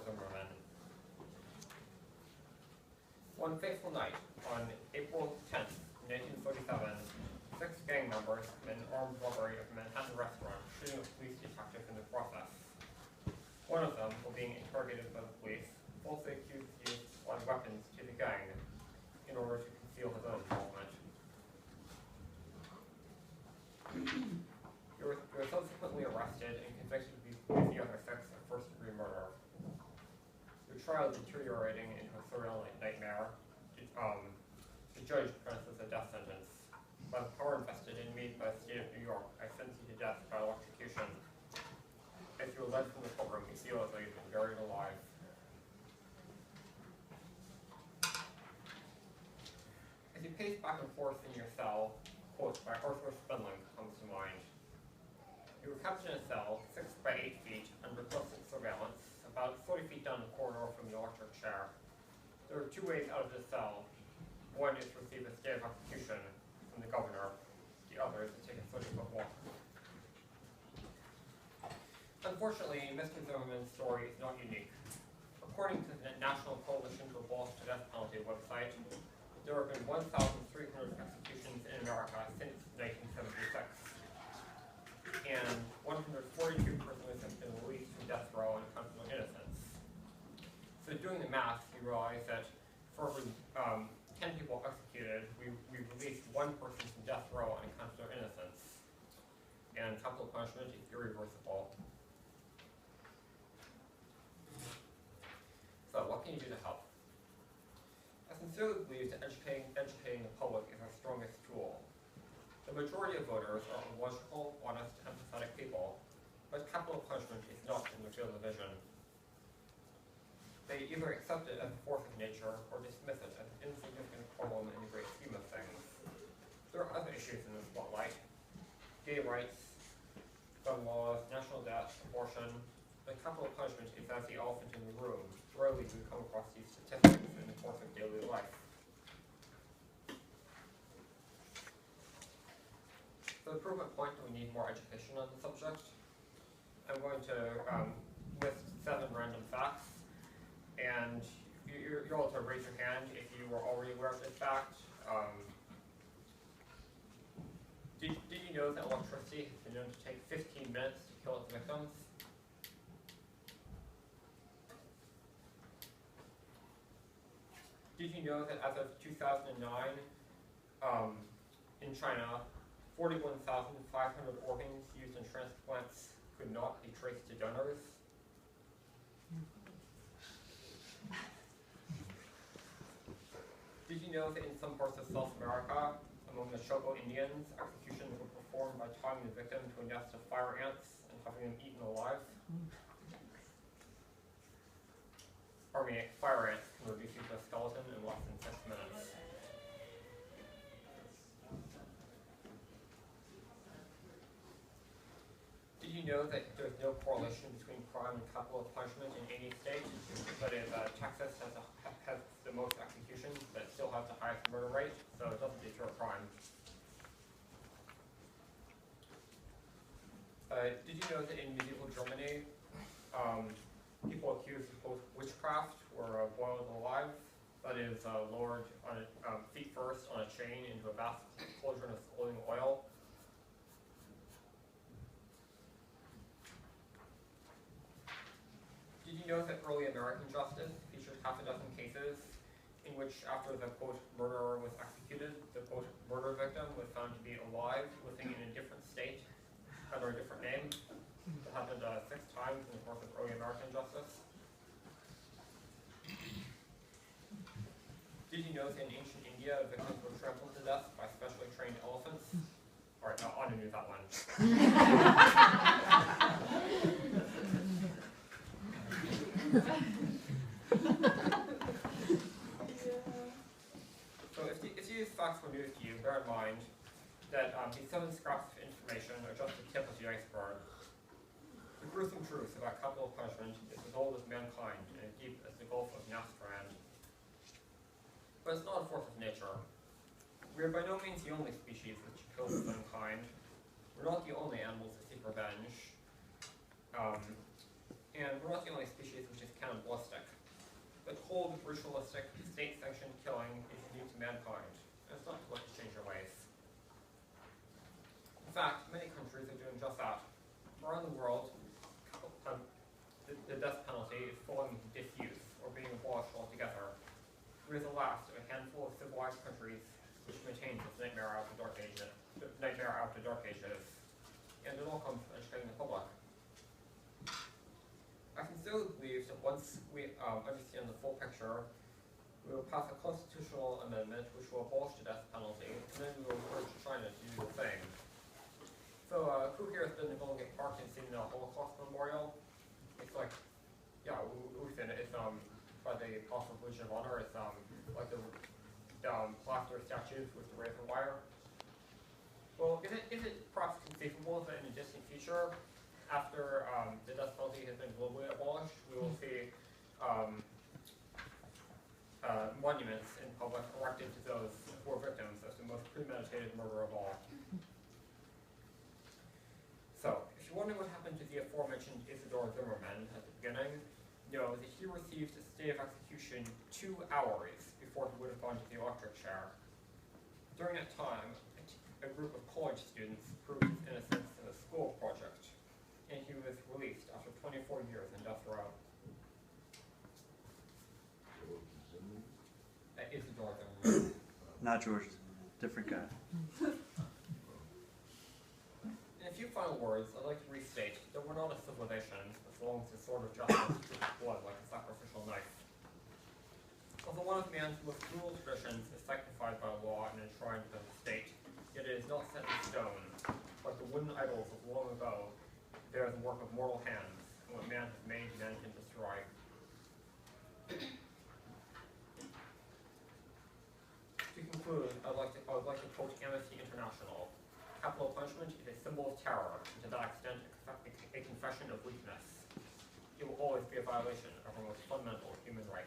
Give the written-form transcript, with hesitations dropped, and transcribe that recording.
Zimmerman. One fateful night, on April 10th, 1947, 6 gang members committed an armed robbery of a Manhattan restaurant, shooting a police detective in the process. One of them, while being interrogated by the police, falsely accused the youth of supplying weapons to the gang in order to conceal his own involvement. He was subsequently arrested and convicted with the other 6 of first-degree murder. The trial deteriorating into a surreal nightmare, the judge pronounces a death sentence. By the power invested in me by the state of New York, I sentence you to death by electrocution. As you are led from the courtroom, you feel as though you've been buried alive. As you pace back and forth in your cell, quote by Arthur Spendling comes to mind. You were kept in a cell, 6 by 8 feet, under constant surveillance, about 40 feet down the corridor from the electric chair. There are 2 ways out of this cell. One is to receive a stay of execution from the governor. The other is to take a 30-foot walk. Unfortunately, Mr. Zimmerman's story is not unique. According to the National Coalition to Abolish the Death Penalty website, there have been 1,300 executions in America since 1976. And 142 prisoners have been released from death row on account of their innocence. So doing the math, you realize that for every 10 people executed, we released 1 person from death row on account of their innocence. And capital punishment is irreversible. So what can you do to help? I sincerely believe that educating the public is our strongest tool. The majority of voters are logical, honest, empathetic people, but capital punishment is not in their field of vision. They either accept it as a force of nature or dismiss it as an insignificant problem in the great scheme of things. There are other issues in the spotlight: gay rights, gun laws, national debt, abortion. But capital punishment is as the elephant in the room. Rarely do we come across these statistics in the course of daily life. For the proof of point, we need more education on the subject. I'm going to list 7 random facts, and you're able to raise your hand if you were already aware of this fact. Did you know that electricity has been known to take 15 minutes to kill its victims? Did you know that as of 2009, in China, 41,500 organs used in transplants could not be traced to donors? Did you know that in some parts of South America, among the Choco Indians, executions were performed by tying the victim to a nest of fire ants and having them eaten alive? Fire ants can reduce you to a skeleton in less than 6 minutes. Did you know that there's no correlation between crime and capital punishment in any state? That is, Texas has the most executions, but still has the highest murder rate, so it doesn't deter crime. Did you know that in medieval Germany, people accused of both witchcraft were boiled alive? That is, lowered on feet first on a chain into a vast cauldron of scalding oil. Did you know that early American justice featured half a dozen cases in which, after the quote murderer was executed, the quote murder victim was found to be alive, living in a different state under a different name? It happened 6 times in the course of early American justice. Did you know that in ancient India, victims were trampled to death by specially trained elephants? Alright, I knew that one. So if these facts were news to you, bear in mind that these 7 scraps of information are just the tip of the iceberg. The gruesome truth about capital punishment is as old as mankind and as deep as the Gulf of Nastran. But it's not a force of nature. We are by no means the only species which kills its own kind. We're not the only animals that seek revenge. And we're not the only species which is cannibalistic. The cold, ritualistic, state-sanctioned killing is unique to mankind, and it's not too late to change your ways. In fact, many countries are doing just that. Around the world, the death penalty is falling into disuse or being abolished altogether. We're the last of a handful of civilized countries which maintain this nightmare out the dark ages, and it all comes from educating the public. I sincerely believe that once we understand the full picture, we will pass a constitutional amendment which will abolish the death penalty, and then we will encourage China to do the same. So, who here has been to Golden Gate Park and seen the Holocaust Memorial? It's like, yeah, we've seen it. It's by the Apostle Legion of Honor. It's like the plaster statues with the razor wire. Well, is it perhaps conceivable that in the distant future, after the death penalty has been globally abolished, we will see monuments in public erected to those who are victims of the most premeditated murder of all? So, if you're wondering what happened to the aforementioned Isidore Zimmerman at the beginning, know that he received a stay of execution 2 hours before he would have gone to the electric chair. During that time, a group of college students proved his innocence in a school project, and he was released after 24 years in death row. Isidore Zimmerman. Not George, different guy. In a few final words, I'd like to restate that we're not a civilization as long as the sword of justice treats blood like a sacrificial knife. Although one of man's most cruel traditions is sanctified by law and enshrined by the state, yet it is not set in stone. Like the wooden idols of long ago, they are the work of mortal hands, and what man has made, man can destroy. To conclude, I would like to quote Amnesty International. Capital punishment is a symbol of terror, and to that extent, a confession of weakness. It will always be a violation of our most fundamental human right.